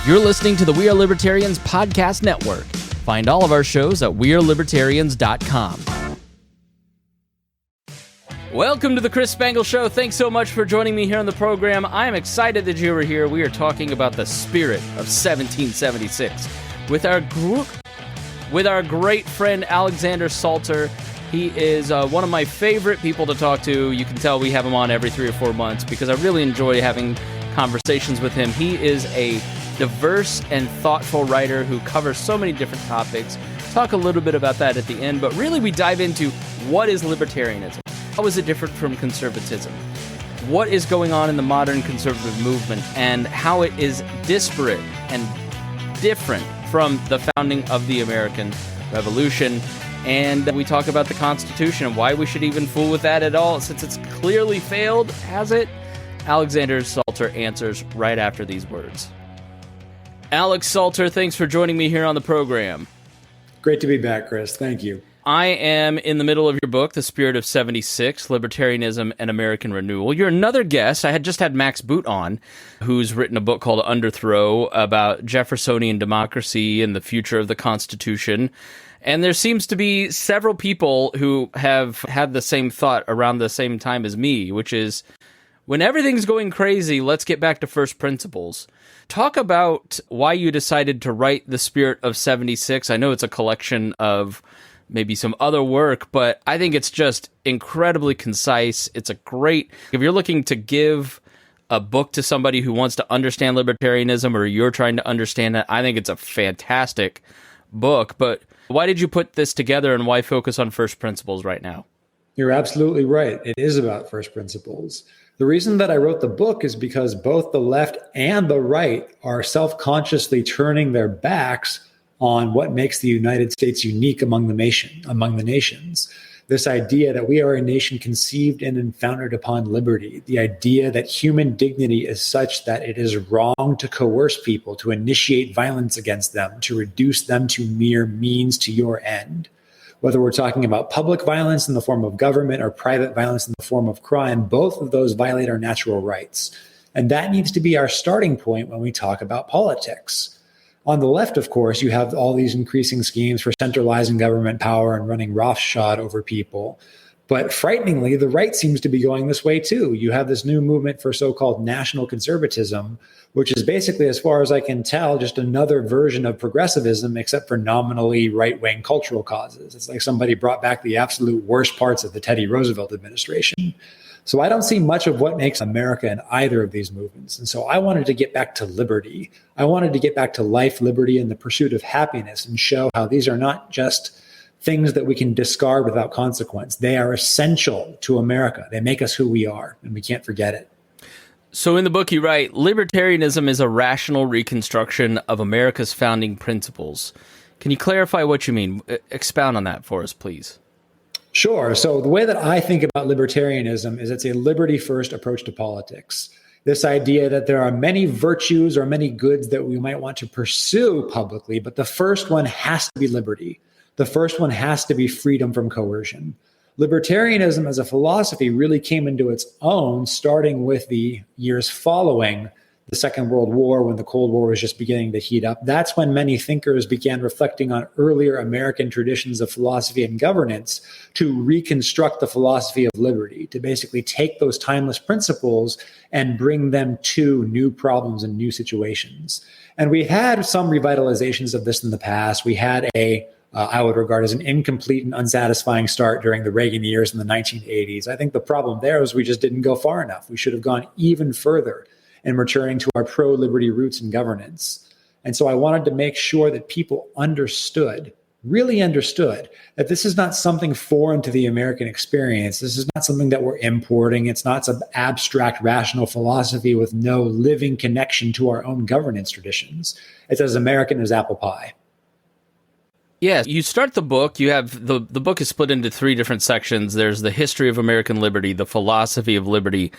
You're listening to the We Are Libertarians podcast network. Find all of our shows at wearelibertarians.com. Welcome to the Chris Spangle Show. Thanks so much for joining me here on the program. I am excited that you are here. We are talking about the spirit of 1776 with our great friend Alexander Salter. He is one of my favorite people to talk to. You can tell we have him on every 3 or 4 months because I really enjoy having conversations with him. He is a diverse and thoughtful writer who covers so many different topics. Talk a little bit about that at the end, but really we dive into what is libertarianism? How is it different from conservatism? What is going on in the modern conservative movement and how it is disparate and different from the founding of the American Revolution. And we talk about the Constitution and why we should even fool with that at all since it's clearly failed, has it? Alexander Salter answers right after these words. Alex Salter, thanks for joining me here on the program. Great to be back, Chris. Thank you. I am in the middle of your book, The Spirit of 76, Libertarianism and American Renewal. You're another guest. I had just had Max Boot on, who's written a book called Underthrow about Jeffersonian democracy and the future of the Constitution. And there seems to be several people who have had the same thought around the same time as me, which is, when everything's going crazy, let's get back to first principles. Talk about why you decided to write The Spirit of 76. I know it's a collection of maybe some other work, but I think it's just incredibly concise. It's a great, if you're looking to give a book to somebody who wants to understand libertarianism or you're trying to understand it, I think it's a fantastic book. But why did you put this together and why focus on first principles right now? You're absolutely right. It is about first principles. The reason that I wrote the book is because both the left and the right are self-consciously turning their backs on what makes the United States unique among the nations. This idea that we are a nation conceived in and founded upon liberty, the idea that human dignity is such that it is wrong to coerce people, to initiate violence against them, to reduce them to mere means to your end. Whether we're talking about public violence in the form of government or private violence in the form of crime, both of those violate our natural rights. And that needs to be our starting point when we talk about politics. On the left, of course, you have all these increasing schemes for centralizing government power and running roughshod over people. But frighteningly, the right seems to be going this way too. You have this new movement for so-called national conservatism, which is basically, as far as I can tell, just another version of progressivism, except for nominally right-wing cultural causes. It's like somebody brought back the absolute worst parts of the Teddy Roosevelt administration. So I don't see much of what makes America in either of these movements. And so I wanted to get back to liberty. I wanted to get back to life, liberty, and the pursuit of happiness and show how these are not just things that we can discard without consequence. They are essential to America. They make us who we are, and we can't forget it. So in the book you write, libertarianism is a rational reconstruction of America's founding principles. Can you clarify what you mean? Expound on that for us, please. Sure. So the way that I think about libertarianism is it's a liberty-first approach to politics. This idea that there are many virtues or many goods that we might want to pursue publicly, but the first one has to be liberty. The first one has to be freedom from coercion. Libertarianism as a philosophy really came into its own starting with the years following the Second World War, when the Cold War was just beginning to heat up. That's when many thinkers began reflecting on earlier American traditions of philosophy and governance to reconstruct the philosophy of liberty, to basically take those timeless principles and bring them to new problems and new situations. And we had some revitalizations of this in the past. We had I would regard as an incomplete and unsatisfying start during the Reagan years in the 1980s. I think the problem there was we just didn't go far enough. We should have gone even further in returning to our pro-liberty roots in governance. And so I wanted to make sure that people really understood, that this is not something foreign to the American experience. This is not something that we're importing. It's not some abstract rational philosophy with no living connection to our own governance traditions. It's as American as apple pie. Yes, you start the book, you have, the book is split into 3 different sections. There's the history of American liberty, the philosophy of liberty,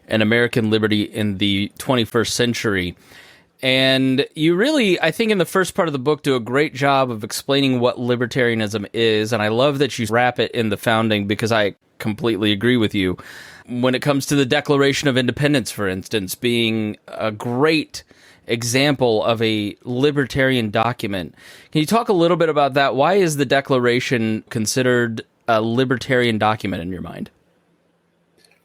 and American liberty in the 21st century. And you really, I think in the first part of the book, do a great job of explaining what libertarianism is. And I love that you wrap it in the founding because I completely agree with you. When it comes to the Declaration of Independence, for instance, being a great example of a libertarian document. Can you talk a little bit about that? Why is the Declaration considered a libertarian document in your mind?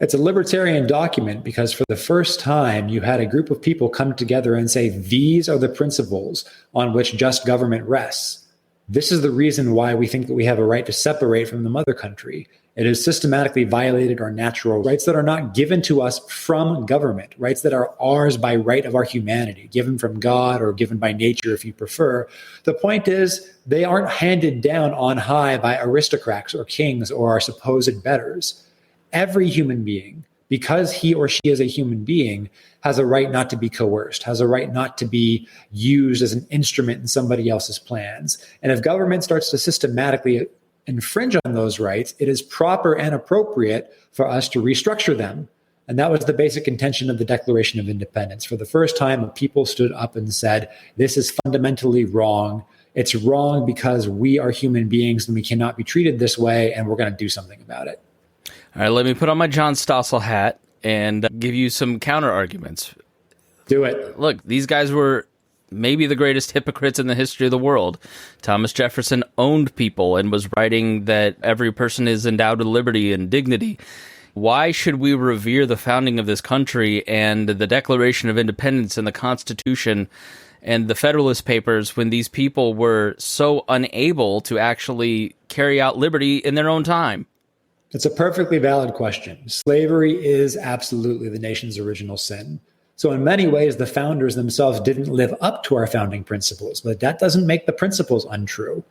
It's a libertarian document because for the first time, you had a group of people come together and say, these are the principles on which just government rests. This is the reason why we think that we have a right to separate from the mother country. It has systematically violated our natural rights that are not given to us from government, rights that are ours by right of our humanity, given from God or given by nature, if you prefer. The point is, they aren't handed down on high by aristocrats or kings or our supposed betters. Every human being, because he or she is a human being, has a right not to be coerced, has a right not to be used as an instrument in somebody else's plans. And if government starts to systematically infringe on those rights, it is proper and appropriate for us to restructure them. And that was the basic intention of the Declaration of Independence. For the first time, people stood up and said, this is fundamentally wrong. It's wrong because we are human beings and we cannot be treated this way, and we're going to do something about it. All right, let me put on my John Stossel hat and give you some counter arguments. Do it. Look, these guys were maybe the greatest hypocrites in the history of the world. Thomas Jefferson owned people and was writing that every person is endowed with liberty and dignity. Why should we revere the founding of this country and the Declaration of Independence and the Constitution and the Federalist Papers when these people were so unable to actually carry out liberty in their own time? It's a perfectly valid question. Slavery is absolutely the nation's original sin. So in many ways, the founders themselves didn't live up to our founding principles, but that doesn't make the principles untrue.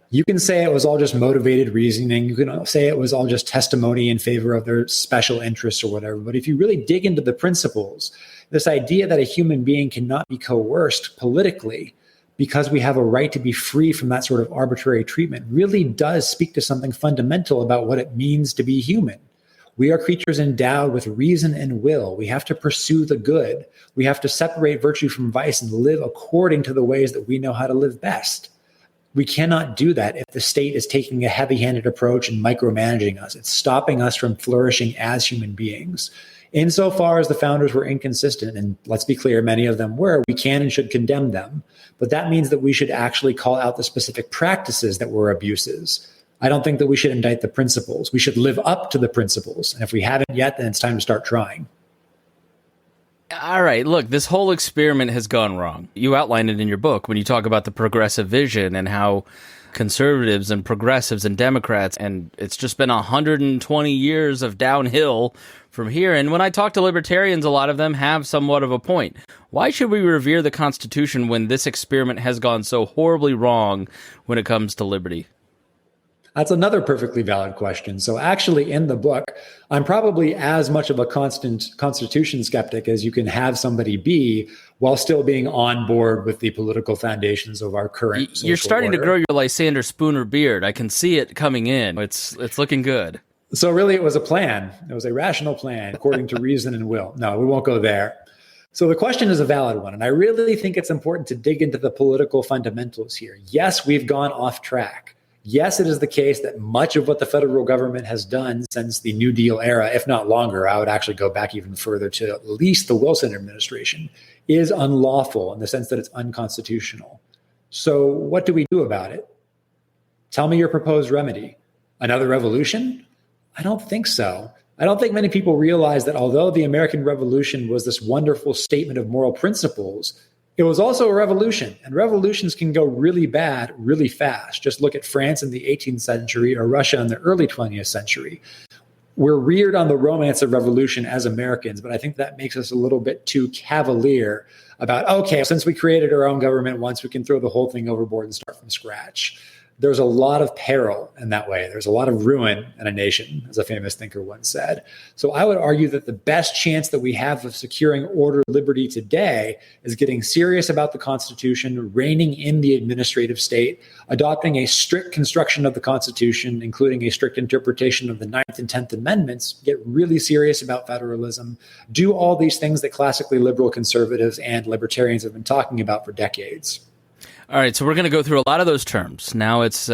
You can say it was all just motivated reasoning. You can say it was all just testimony in favor of their special interests or whatever. But if you really dig into the principles, this idea that a human being cannot be coerced politically because we have a right to be free from that sort of arbitrary treatment really does speak to something fundamental about what it means to be human. We are creatures endowed with reason and will. We have to pursue the good. We have to separate virtue from vice and live according to the ways that we know how to live best. We cannot do that if the state is taking a heavy-handed approach and micromanaging us. It's stopping us from flourishing as human beings. Insofar as the founders were inconsistent, and let's be clear, many of them were, we can and should condemn them. But that means that we should actually call out the specific practices that were abuses. I don't think that we should indict the principles. We should live up to the principles. And if we haven't yet, then it's time to start trying. All right, look, this whole experiment has gone wrong. You outlined it in your book when you talk about the progressive vision and how conservatives and progressives and Democrats, and it's just been 120 years of downhill from here. And when I talk to libertarians, a lot of them have somewhat of a point. Why should we revere the Constitution when this experiment has gone so horribly wrong when it comes to liberty? That's another perfectly valid question. So actually in the book, I'm probably as much of a constant Constitution skeptic as you can have somebody be while still being on board with the political foundations of our current social You're starting order. to grow your Lysander Spooner beard. I can see it coming in. It's looking good. So really it was a plan. It was a rational plan according to reason and will. No, we won't go there. So the question is a valid one. And I really think it's important to dig into the political fundamentals here. Yes, we've gone off track. Yes, it is the case that much of what the federal government has done since the New Deal era, if not longer, I would actually go back even further to at least the Wilson administration, is unlawful in the sense that it's unconstitutional. So what do we do about it? Tell me your proposed remedy. Another revolution? I don't think so. I don't think many people realize that although the American Revolution was this wonderful statement of moral principles, it was also a revolution, and revolutions can go really bad really fast. Just look at France in the 18th century or Russia in the early 20th century. We're reared on the romance of revolution as Americans, but I think that makes us a little bit too cavalier about, okay, since we created our own government once, we can throw the whole thing overboard and start from scratch. There's a lot of peril in that way. There's a lot of ruin in a nation, as a famous thinker once said. So I would argue that the best chance that we have of securing order, liberty today is getting serious about the Constitution, reining in the administrative state, adopting a strict construction of the Constitution, including a strict interpretation of the 9th and 10th Amendments, get really serious about federalism, do all these things that classically liberal conservatives and libertarians have been talking about for decades. All right, so we're going to go through a lot of those terms. Now it's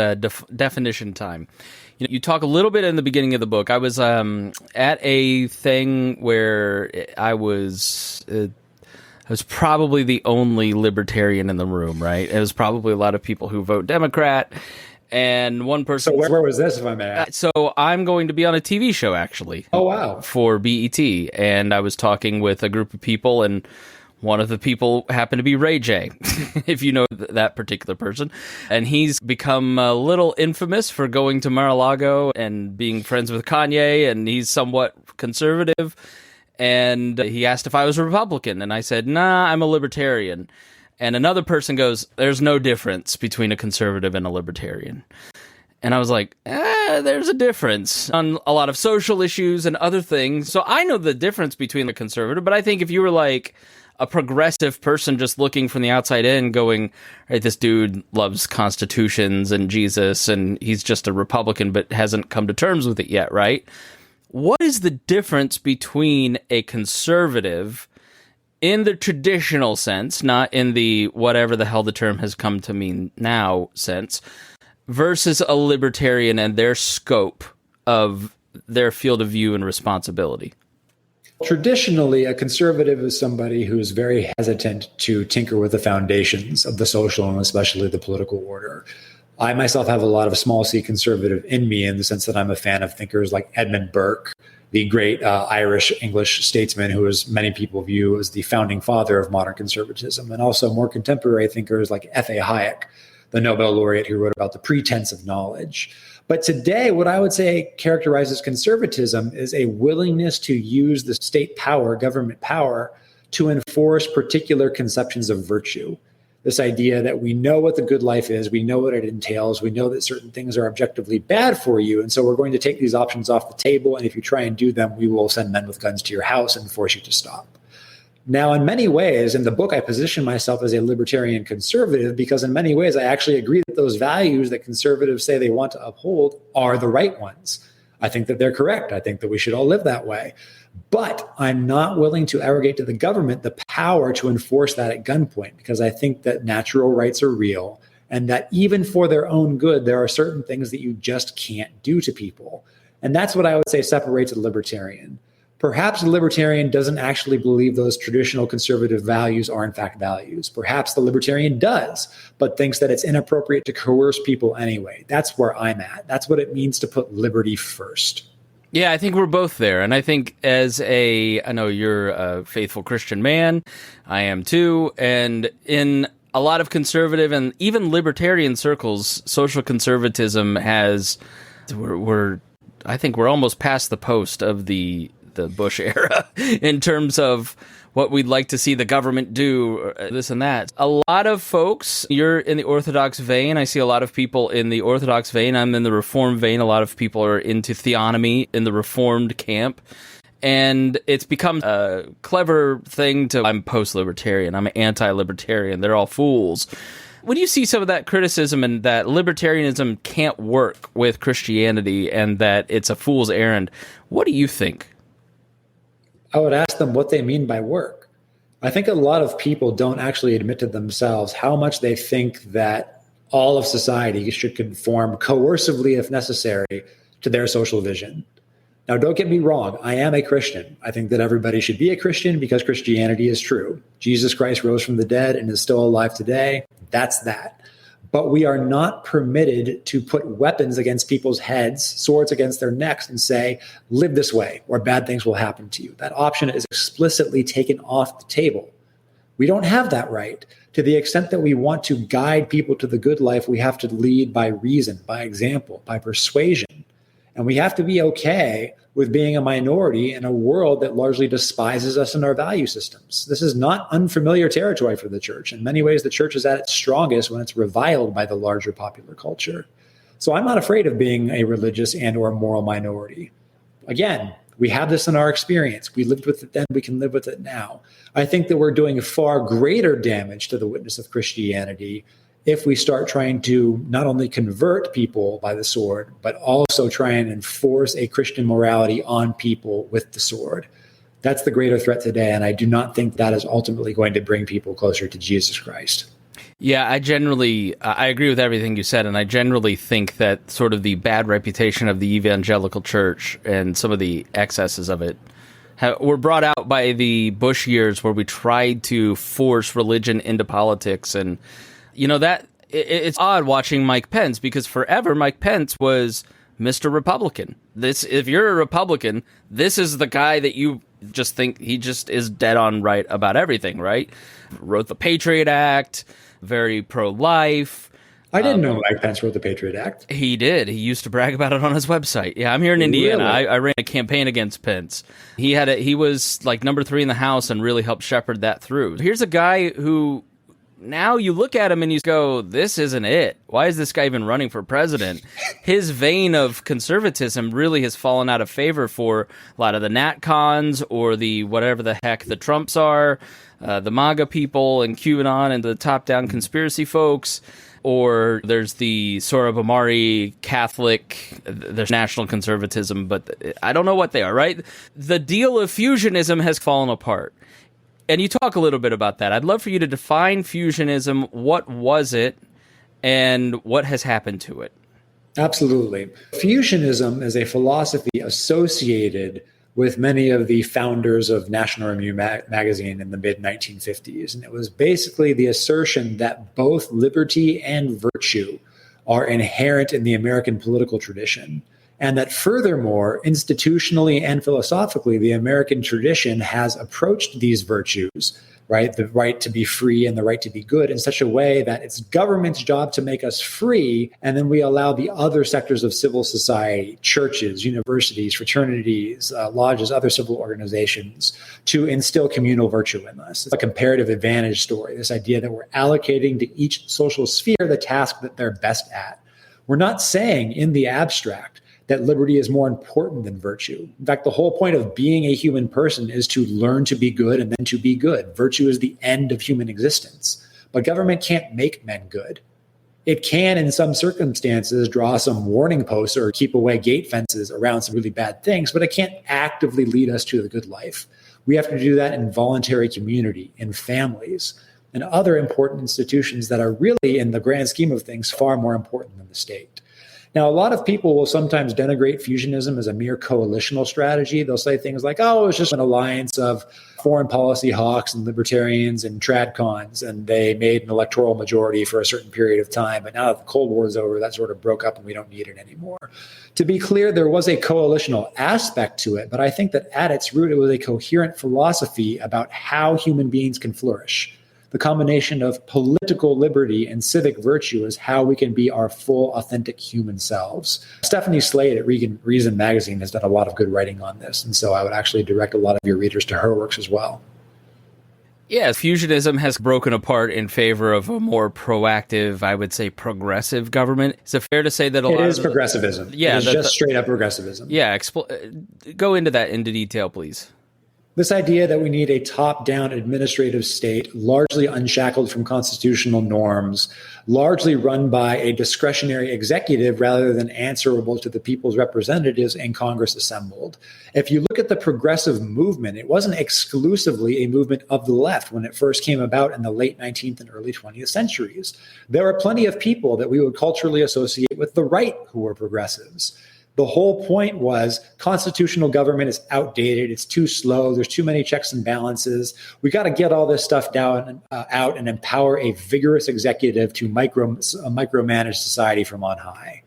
definition time. You talk a little bit in the beginning of the book. I was at a thing where I I was probably the only libertarian in the room, right? It was probably a lot of people who vote Democrat. And one person. So where was this, if I may ask? So I'm going to be on a TV show, actually. Oh, wow. For BET. And I was talking with a group of people, and one of the people happened to be Ray J, if you know that particular person. And he's become a little infamous for going to Mar-a-Lago and being friends with Kanye, and he's somewhat conservative. And he asked if I was a Republican, and I said, nah, I'm a libertarian. And another person goes, there's no difference between a conservative and a libertarian. And I was like, there's a difference on a lot of social issues and other things. So I know the difference between the conservative, but I think if you were like a progressive person just looking from the outside in going, right, this dude loves constitutions and Jesus, and he's just a Republican but hasn't come to terms with it yet, right? What is the difference between a conservative in the traditional sense, not in the whatever the hell the term has come to mean now sense, versus a libertarian and their scope of their field of view and responsibility? Traditionally, a conservative is somebody who is very hesitant to tinker with the foundations of the social and especially the political order. I myself have a lot of small c conservative in me, in the sense that I'm a fan of thinkers like Edmund Burke, the great Irish English statesman who, as many people view, as the founding father of modern conservatism, and also more contemporary thinkers like F.A. Hayek, the Nobel laureate who wrote about the pretense of knowledge. But today, what I would say characterizes conservatism is a willingness to use the state power, government power, to enforce particular conceptions of virtue. This idea that we know what the good life is, we know what it entails, we know that certain things are objectively bad for you, and so we're going to take these options off the table, and if you try and do them, we will send men with guns to your house and force you to stop. Now, in many ways, in the book, I position myself as a libertarian conservative because in many ways, I actually agree that those values that conservatives say they want to uphold are the right ones. I think that they're correct. I think that we should all live that way. But I'm not willing to arrogate to the government the power to enforce that at gunpoint, because I think that natural rights are real, and that even for their own good, there are certain things that you just can't do to people. And that's what I would say separates a libertarian. Perhaps a libertarian doesn't actually believe those traditional conservative values are in fact values. Perhaps the libertarian does, but thinks that it's inappropriate to coerce people anyway. That's where I'm at. That's what it means to put liberty first. Yeah, I think we're both there. And I think I know you're a faithful Christian man. I am too. And in a lot of conservative and even libertarian circles, social conservatism I think we're almost past the post of the Bush era in terms of what we'd like to see the government do, this and that. A lot of folks, you're in the Orthodox vein. I see a lot of people in the Orthodox vein. I'm in the Reformed vein. A lot of people are into theonomy in the Reformed camp. And it's become a clever thing I'm post-libertarian. I'm anti-libertarian. They're all fools. When you see some of that criticism and that libertarianism can't work with Christianity and that it's a fool's errand, what do you think? I would ask them what they mean by work. I think a lot of people don't actually admit to themselves how much they think that all of society should conform coercively, if necessary, to their social vision. Now, don't get me wrong. I am a Christian. I think that everybody should be a Christian because Christianity is true. Jesus Christ rose from the dead and is still alive today. That's that. But we are not permitted to put weapons against people's heads, swords against their necks, and say, live this way, or bad things will happen to you. That option is explicitly taken off the table. We don't have that right. To the extent that we want to guide people to the good life, we have to lead by reason, by example, by persuasion. And we have to be okay with being a minority in a world that largely despises us and our value systems. This is not unfamiliar territory for the church. In many ways, the church is at its strongest when it's reviled by the larger popular culture. So I'm not afraid of being a religious and or moral minority. Again, we have this in our experience. We lived with it then, we can live with it now. I think that we're doing far greater damage to the witness of Christianity if we start trying to not only convert people by the sword, but also try and enforce a Christian morality on people with the sword. That's the greater threat today, and I do not think that is ultimately going to bring people closer to Jesus Christ. Yeah, I agree with everything you said, and I generally think that sort of the bad reputation of the evangelical church and some of the excesses of it were brought out by the Bush years, where we tried to force religion into politics. And, that it's odd watching Mike Pence, because forever Mike Pence was Mr. Republican. If you're a Republican, this is the guy that you just think he just is dead on right about everything, right? Wrote the Patriot Act, very pro-life. I didn't know Mike Pence wrote the Patriot Act. He did. He used to brag about it on his website. Yeah, I'm here in Indiana. Really? I ran a campaign against Pence. He was like number 3 in the House and really helped shepherd that through. Here's a guy who now you look at him and you go, this isn't it. Why is this guy even running for president? His vein of conservatism really has fallen out of favor for a lot of the NatCons or the whatever the heck the Trumps are, the MAGA people and QAnon and the top-down conspiracy folks. Or there's the Sorabamari Catholic, there's national conservatism, but I don't know what they are, right? The deal of fusionism has fallen apart. And you talk a little bit about that. I'd love for you to define fusionism. What was it, and what has happened to it? Absolutely. Fusionism is a philosophy associated with many of the founders of National Review magazine in the mid-1950s. And it was basically the assertion that both liberty and virtue are inherent in the American political tradition. And that furthermore, institutionally and philosophically, the American tradition has approached these virtues, right? The right to be free and the right to be good in such a way that it's government's job to make us free. And then we allow the other sectors of civil society, churches, universities, fraternities, lodges, other civil organizations to instill communal virtue in us. It's a comparative advantage story, this idea that we're allocating to each social sphere the task that they're best at. We're not saying in the abstract that liberty is more important than virtue. In fact, the whole point of being a human person is to learn to be good and then to be good. Virtue is the end of human existence. But government can't make men good. It can, in some circumstances, draw some warning posts or keep away gate fences around some really bad things, but it can't actively lead us to the good life. We have to do that in voluntary community, in families, and other important institutions that are really, in the grand scheme of things, far more important than the state. Now, a lot of people will sometimes denigrate fusionism as a mere coalitional strategy. They'll say things like, oh, it's just an alliance of foreign policy hawks and libertarians and tradcons, and they made an electoral majority for a certain period of time. But now that the Cold War is over, that sort of broke up and we don't need it anymore. To be clear, there was a coalitional aspect to it, but I think that at its root, it was a coherent philosophy about how human beings can flourish. The combination of political liberty and civic virtue is how we can be our full, authentic human selves. Stephanie Slade at Reason Magazine has done a lot of good writing on this, and so I would actually direct a lot of your readers to her works as well. Yeah, fusionism has broken apart in favor of a more proactive, I would say, progressive government. Is it fair to say that it is progressivism? Yeah, it is just straight up progressivism. Yeah, go into that into detail, please. This idea that we need a top-down administrative state, largely unshackled from constitutional norms, largely run by a discretionary executive rather than answerable to the people's representatives in Congress assembled. If you look at the progressive movement, it wasn't exclusively a movement of the left when it first came about in the late 19th and early 20th centuries. There were plenty of people that we would culturally associate with the right who were progressives. The whole point was constitutional government is outdated. It's too slow. There's too many checks and balances. We got to get all this stuff down out and empower a vigorous executive to micromanage society from on high.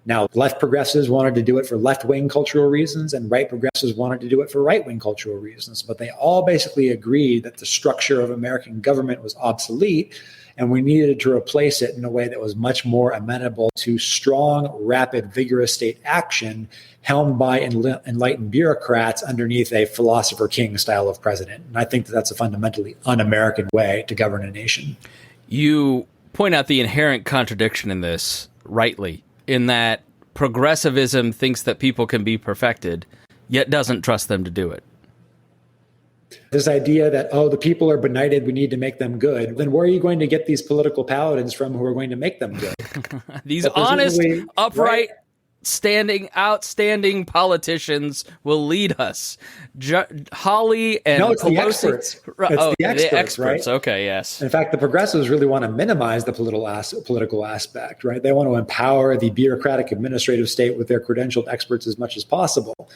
Now, left progressives wanted to do it for left-wing cultural reasons, and right progressives wanted to do it for right-wing cultural reasons. But they all basically agreed that the structure of American government was obsolete, and we needed to replace it in a way that was much more amenable to strong, rapid, vigorous state action helmed by enlightened bureaucrats underneath a philosopher king style of president. And I think that that's a fundamentally un-American way to govern a nation. You point out the inherent contradiction in this, rightly, in that progressivism thinks that people can be perfected, yet doesn't trust them to do it. This idea that, oh, the people are benighted, we need to make them good. Then where are you going to get these political paladins from who are going to make them good? These honest, upright, outstanding politicians will lead us. Hawley and it's Pelosi. The experts. The experts, right? Okay, yes. In fact, the progressives really want to minimize the political aspect, right? They want to empower the bureaucratic administrative state with their credentialed experts as much as possible.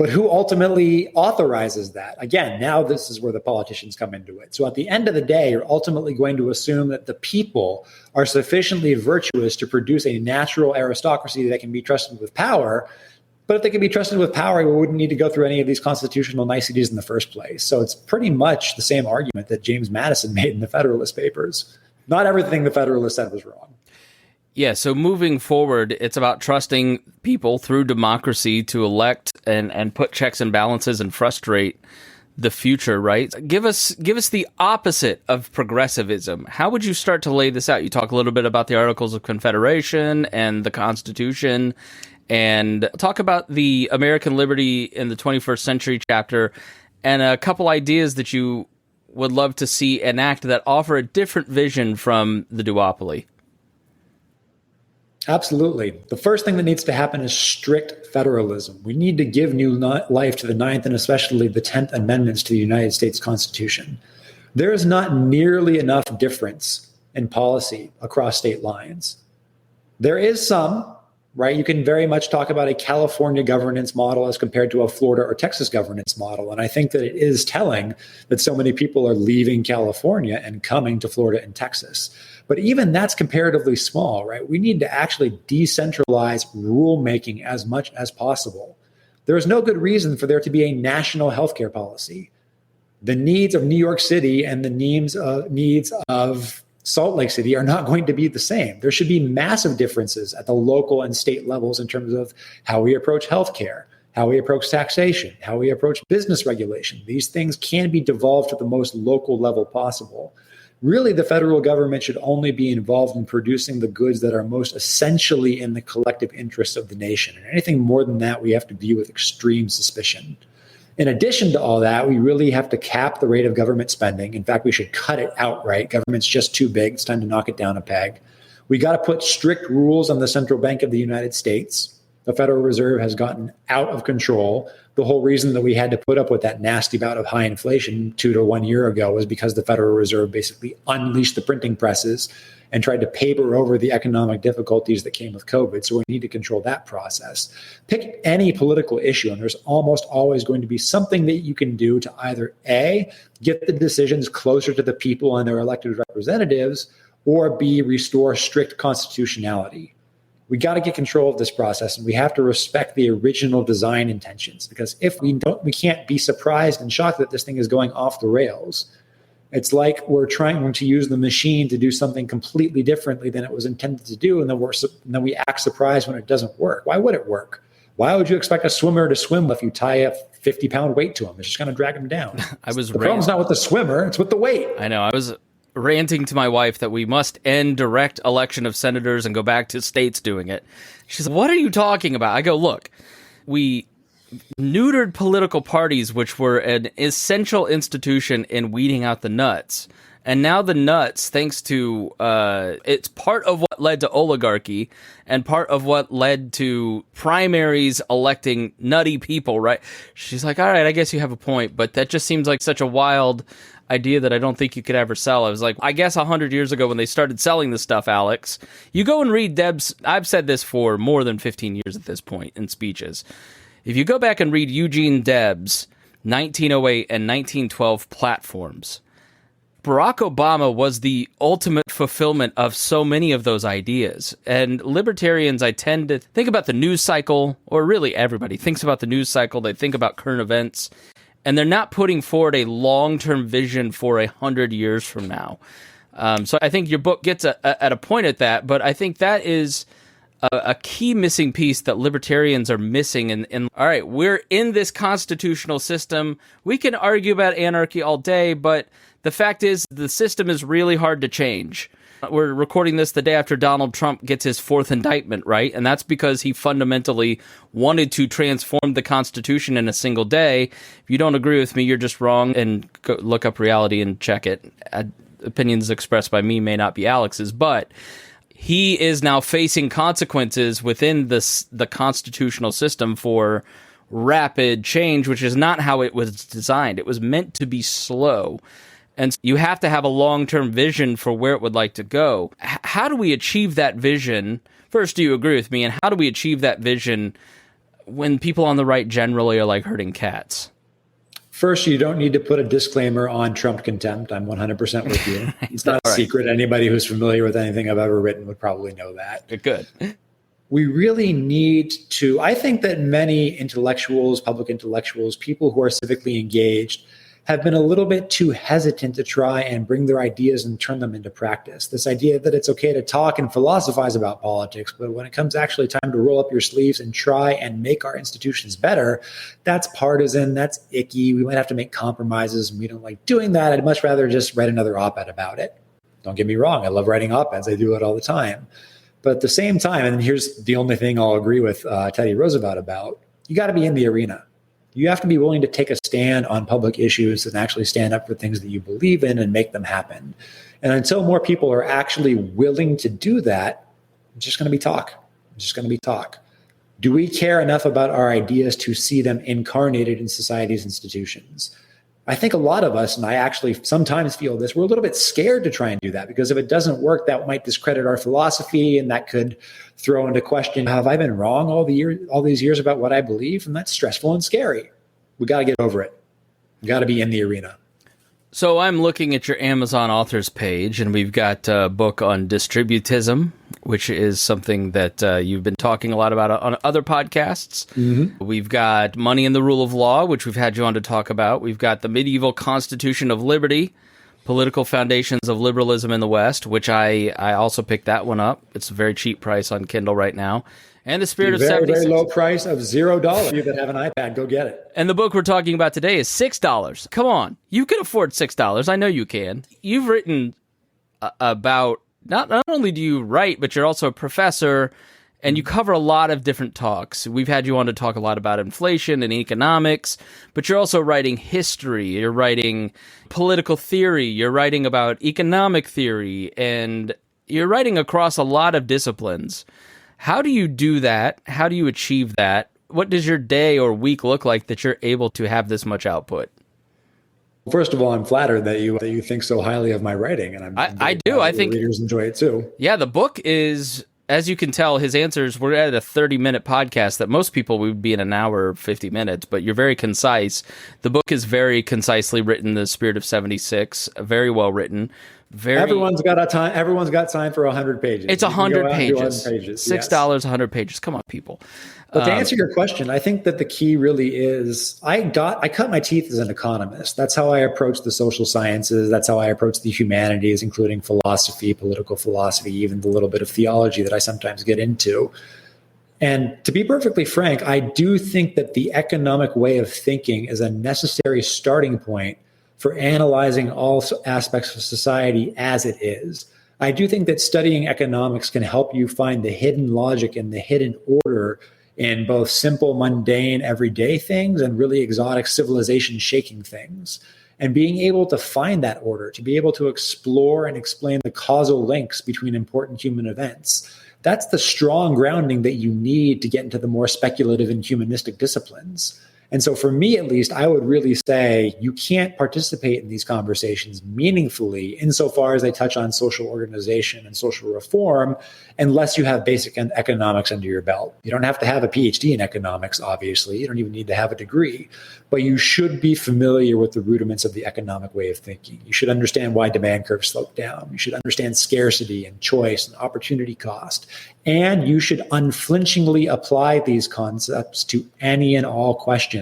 But who ultimately authorizes that? Again, now this is where the politicians come into it. So at the end of the day, you're ultimately going to assume that the people are sufficiently virtuous to produce a natural aristocracy that can be trusted with power. But if they can be trusted with power, we wouldn't need to go through any of these constitutional niceties in the first place. So it's pretty much the same argument that James Madison made in the Federalist Papers. Not everything the Federalist said was wrong. Yeah, so moving forward, it's about trusting people through democracy to elect and put checks and balances and frustrate the future, right? Give us the opposite of progressivism. How would you start to lay this out? You talk a little bit about the Articles of Confederation and the Constitution, and talk about the American Liberty in the 21st Century chapter, and a couple ideas that you would love to see enact that offer a different vision from the duopoly. Absolutely. The first thing that needs to happen is strict federalism. We need to give new life to the Ninth and especially the 10th Amendments to the United States Constitution. There is not nearly enough difference in policy across state lines. There is some, right? You can very much talk about a California governance model as compared to a Florida or Texas governance model. And I think that it is telling that so many people are leaving California and coming to Florida and Texas. But even that's comparatively small, right? We need to actually decentralize rulemaking as much as possible. There is no good reason for there to be a national healthcare policy. The needs of New York City and the needs of Salt Lake City are not going to be the same. There should be massive differences at the local and state levels in terms of how we approach healthcare, how we approach taxation, how we approach business regulation. These things can be devolved to the most local level possible. Really, the federal government should only be involved in producing the goods that are most essentially in the collective interest of the nation. And anything more than that, we have to view with extreme suspicion. In addition to all that, we really have to cap the rate of government spending. In fact, we should cut it outright. Government's just too big. It's time to knock it down a peg. We got to put strict rules on the Central Bank of the United States. The Federal Reserve has gotten out of control. The whole reason that we had to put up with that nasty bout of high inflation 2 to 1 year ago was because the Federal Reserve basically unleashed the printing presses and tried to paper over the economic difficulties that came with COVID. So we need to control that process. Pick any political issue, and there's almost always going to be something that you can do to either A, get the decisions closer to the people and their elected representatives, or B, restore strict constitutionality. We got to get control of this process, and we have to respect the original design intentions, because if we don't, we can't be surprised and shocked that this thing is going off the rails. It's like we're trying to use the machine to do something completely differently than it was intended to do, and then we act surprised when it doesn't work. Why would it work? Why would you expect a swimmer to swim if you tie a 50-pound weight to him? It's just going to drag him down. The problem's not with the swimmer, it's with the weight. I know. I was ranting to my wife that we must end direct election of senators and go back to states doing it. She's like, what are you talking about? I go, look, we neutered political parties, which were an essential institution in weeding out the nuts. And now the nuts, thanks to, it's part of what led to oligarchy and part of what led to primaries electing nutty people, right? She's like, all right, I guess you have a point, but that just seems like such a wild idea that I don't think you could ever sell. I was like, I guess 100 years ago when they started selling this stuff, Alex, you go and read Deb's, I've said this for more than 15 years at this point in speeches. If you go back and read Eugene Debs' 1908 and 1912 platforms, Barack Obama was the ultimate fulfillment of so many of those ideas. And libertarians, I tend to think about the news cycle, or really everybody thinks about the news cycle. They think about current events, and they're not putting forward a long-term vision for 100 years from now. So I think your book gets at a point at that, but I think that is a key missing piece that libertarians are missing. And all right, we're in this constitutional system. We can argue about anarchy all day, but the fact is the system is really hard to change. We're recording this the day after Donald Trump gets his fourth indictment, right? And that's because he fundamentally wanted to transform the Constitution in a single day. If you don't agree with me, you're just wrong, and go look up reality and check it. Opinions expressed by me may not be Alex's, but he is now facing consequences within the constitutional system for rapid change, which is not how it was designed. It was meant to be slow. And you have to have a long-term vision for where it would like to go. How do we achieve that vision? First, do you agree with me? And how do we achieve that vision when people on the right generally are like herding cats? First, you don't need to put a disclaimer on Trump contempt. I'm 100% with you. It's not a secret. Anybody who's familiar with anything I've ever written would probably know that. Good. We really need to, I think that many intellectuals, public intellectuals, people who are civically engaged, have been a little bit too hesitant to try and bring their ideas and turn them into practice. This idea that it's okay to talk and philosophize about politics, but when it comes actually time to roll up your sleeves and try and make our institutions better, that's partisan, that's icky. We might have to make compromises, and we don't like doing that. I'd much rather just write another op-ed about it. Don't get me wrong. I love writing op-eds. I do it all the time. But at the same time, and here's the only thing I'll agree with Teddy Roosevelt about, you got to be in the arena. You have to be willing to take a stand on public issues and actually stand up for things that you believe in and make them happen. And until more people are actually willing to do that, it's just going to be talk. It's just going to be talk. Do we care enough about our ideas to see them incarnated in society's institutions? I think a lot of us, and I actually sometimes feel this, we're a little bit scared to try and do that, because if it doesn't work, that might discredit our philosophy, and that could throw into question, have I been wrong all these years about what I believe? And that's stressful and scary. We got to get over it. We got to be in the arena. So I'm looking at your Amazon authors page, and we've got a book on distributism, which is something that you've been talking a lot about on other podcasts. Mm-hmm. We've got Money and the Rule of Law, which we've had you on to talk about. We've got the Medieval Constitution of Liberty, Political Foundations of Liberalism in the West, which I also picked that one up. It's a very cheap price on Kindle right now. And the Spirit of 76. Very low price of $0. You that have an iPad, go get it. And the book we're talking about today is $6. Come on. You can afford $6. I know you can. You've written about, not only do you write, but you're also a professor, and you cover a lot of different talks. We've had you on to talk a lot about inflation and economics, but you're also writing history. You're writing political theory. You're writing about economic theory, and you're writing across a lot of disciplines. How do you do that? How do you achieve that? What does your day or week look like that you're able to have this much output? First of all, I'm flattered that you think so highly of my writing, and I do. I think readers enjoy it too. Yeah, the book is, as you can tell, his answers. We're at a 30-minute podcast that most people would be in an hour or 50 minutes, but you're very concise. The book is very concisely written. The Spirit of 76, very well written. Everyone's got time for 100 pages. It's 100 pages. $6, yes. 100 pages. Come on, people. But to answer your question, I think that the key really is I cut my teeth as an economist. That's how I approach the social sciences. That's how I approach the humanities, including philosophy, political philosophy, even the little bit of theology that I sometimes get into. And to be perfectly frank, I do think that the economic way of thinking is a necessary starting point for analyzing all aspects of society as it is. I do think that studying economics can help you find the hidden logic and the hidden order in both simple, mundane, everyday things and really exotic, civilization-shaking things. And being able to find that order, to be able to explore and explain the causal links between important human events, that's the strong grounding that you need to get into the more speculative and humanistic disciplines. And so for me, at least, I would really say you can't participate in these conversations meaningfully insofar as they touch on social organization and social reform unless you have basic economics under your belt. You don't have to have a PhD in economics, obviously. You don't even need to have a degree. But you should be familiar with the rudiments of the economic way of thinking. You should understand why demand curves slope down. You should understand scarcity and choice and opportunity cost. And you should unflinchingly apply these concepts to any and all questions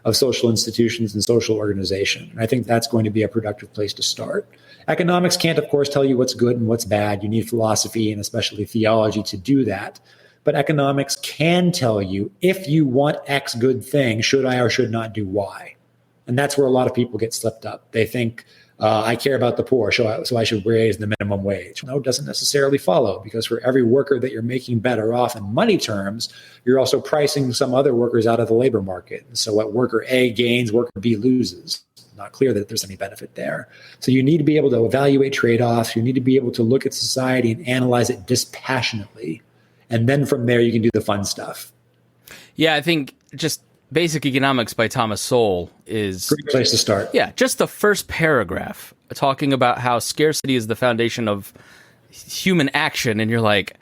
of social institutions and social organization. And I think that's going to be a productive place to start. Economics can't, of course, tell you what's good and what's bad. You need philosophy and especially theology to do that. But economics can tell you, if you want X good thing, should I or should not do Y? And that's where a lot of people get slipped up. They think, I care about the poor, so I should raise the minimum wage. No, it doesn't necessarily follow, because for every worker that you're making better off in money terms, you're also pricing some other workers out of the labor market. And so what worker A gains, worker B loses. Not clear that there's any benefit there. So you need to be able to evaluate trade-offs. You need to be able to look at society and analyze it dispassionately. And then from there, you can do the fun stuff. Yeah, I think just Basic Economics by Thomas Sowell is a great place to start. Yeah, just the first paragraph talking about how scarcity is the foundation of human action. And you're like,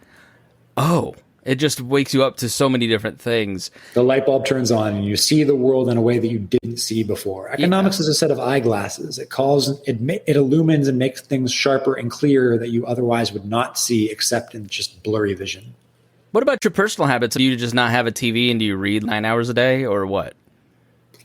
oh, It just wakes you up to so many different things. The light bulb turns on and you see the world in a way that you didn't see before. Economics is a set of eyeglasses. It illumines and makes things sharper and clearer that you otherwise would not see except in just blurry vision. What about your personal habits? Do you just not have a TV and do you read 9 hours a day or what?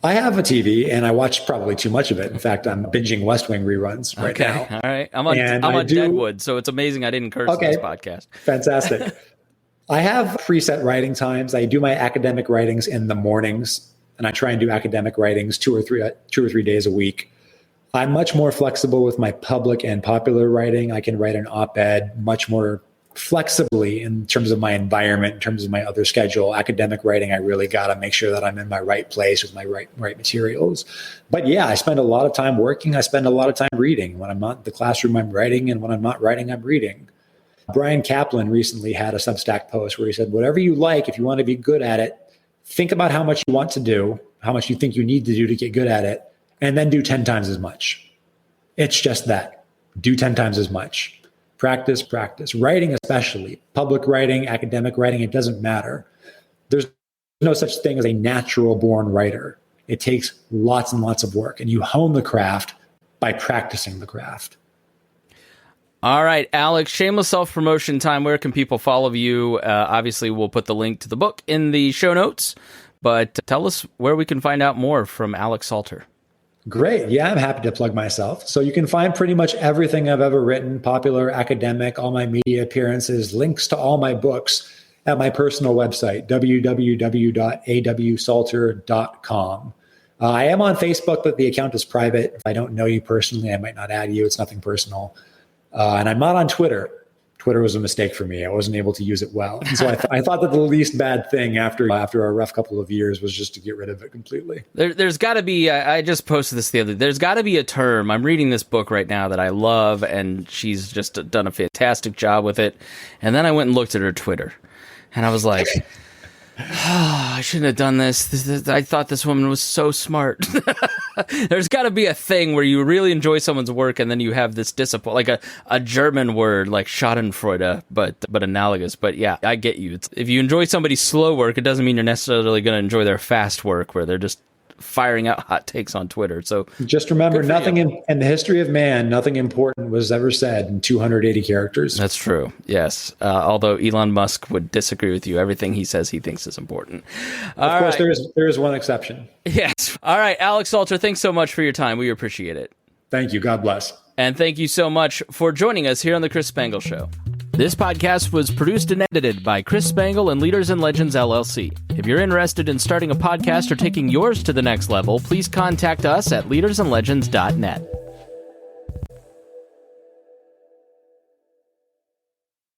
I have a TV and I watch probably too much of it. In fact, I'm binging West Wing reruns right now. All right. I'm on Deadwood, so it's amazing I didn't curse in this podcast. Fantastic. I have preset writing times. I do my academic writings in the mornings, and I try and do academic writings two or three days a week. I'm much more flexible with my public and popular writing. I can write an op-ed much more flexibly in terms of my environment, in terms of my other schedule. Academic writing, I really got to make sure that I'm in my right place with my right materials. But yeah, I spend a lot of time working. I spend a lot of time reading. When I'm not in the classroom, I'm writing. And when I'm not writing, I'm reading. Brian Kaplan recently had a Substack post where he said, whatever you like, if you want to be good at it, think about how much you want to do, how much you think you need to do to get good at it, and then do 10 times as much. It's just that. Do 10 times as much. Practice, practice. Writing especially, public writing, academic writing, it doesn't matter. There's no such thing as a natural born writer. It takes lots and lots of work, and you hone the craft by practicing the craft. All right, Alex, shameless self-promotion time. Where can people follow you? Obviously, we'll put the link to the book in the show notes, but tell us where we can find out more from Alex Salter. Great. Yeah, I'm happy to plug myself. So you can find pretty much everything I've ever written, popular, academic, all my media appearances, links to all my books at my personal website, www.awsalter.com. I am on Facebook, but the account is private. If I don't know you personally, I might not add you. It's nothing personal. And I'm not on Twitter. Twitter was a mistake for me. I wasn't able to use it well. And so I thought that the least bad thing after a rough couple of years was just to get rid of it completely. There's got to be, I just posted this the other day, there's got to be a term. I'm reading this book right now that I love, and she's just done a fantastic job with it. And then I went and looked at her Twitter, and I was like, oh, I shouldn't have done this. I thought this woman was so smart. There's got to be a thing where you really enjoy someone's work and then you have this discipline, like a German word like Schadenfreude, but analogous. But yeah, I get you. If you enjoy somebody's slow work, it doesn't mean you're necessarily going to enjoy their fast work where they're just firing out hot takes on Twitter. So just remember, nothing in the history of man, nothing important was ever said in 280 characters. That's true. Yes. Although Elon Musk would disagree with you. Everything he says he thinks is important. Of course, there is one exception. Yes. All right. Alex Salter, thanks so much for your time. We appreciate it. Thank you. God bless. And thank you so much for joining us here on The Chris Spangle Show. This podcast was produced and edited by Chris Spangle and Leaders and Legends, LLC. If you're interested in starting a podcast or taking yours to the next level, please contact us at leadersandlegends.net.